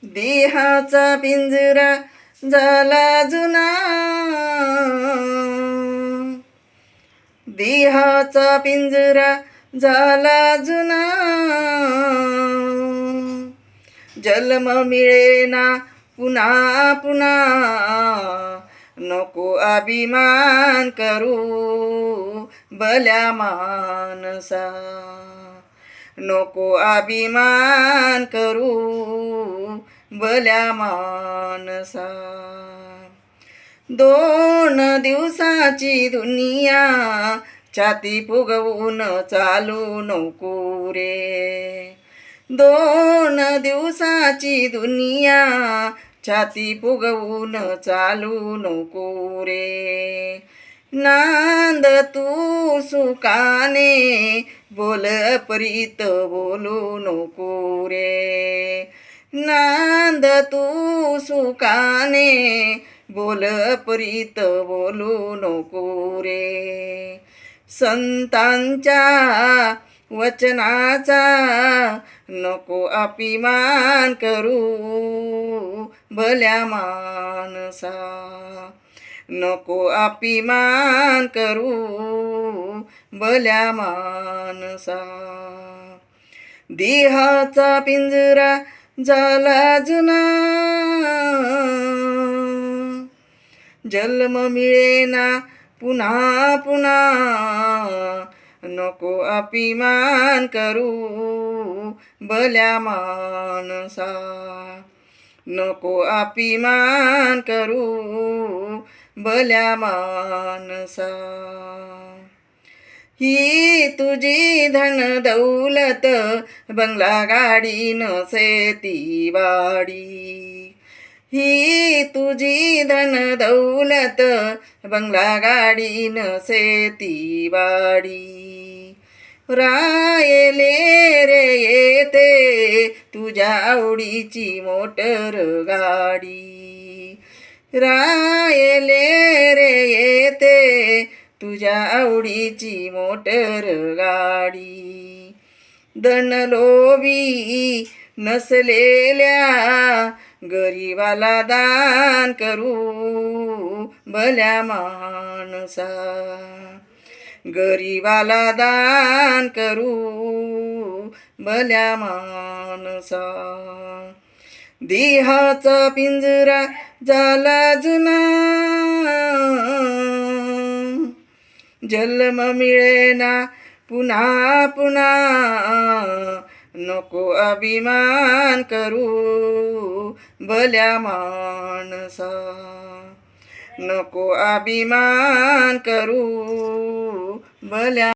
देहाचा पिंजरा झाला जुना, देहाचा पिंजरा झाला जुना, जन्म मिळेना पुन्हा पुन्हा, नको अभिमान करू भल्या मानसा, नको अभिमान करू भल्या मानसा. 2 दिवसाची दुनिया छाती फुगवून चालू नको रे, 2 दिवसाची दुनिया छाती फुगवून चालू नको रे. नांद तू सुखाने बोल परीत बोलू नको रे, नांद तू सुखाने बोल परीत बोलू नको रे. संतांच्या वचनाचा नको अभिमान करू भल्या मानसा, नको अभिमान करू भल्या मानसा. देहाचा पिंजरा झाला जुना, जन्म मिळेना पुन्हा पुन्हा, नको अभिमान करू भल्या मानसा, नको अभिमान करू भल्या मानसा. ही तुझी धन दौलत बंगला गाडी नसे ती वाडी, ही तुझी धन दौलत बंगला गाडी नसे ती वाडी. रायले रे येते तुझ्या आवडीची मोटर गाडी, रायले रे येते तुझ्या आवडीची मोटर गाडी. धनलोभी नसलेल्या गरीबाला दान करू भल्या मानसा, गरीबाला दान करू भल्या मानसा. देहाचा पिंजरा झाला जुना, जन्म मिळेना पुन्हा पुन्हा, नको अभिमान करू भल्या मानसा, नको अभिमान करू भल्या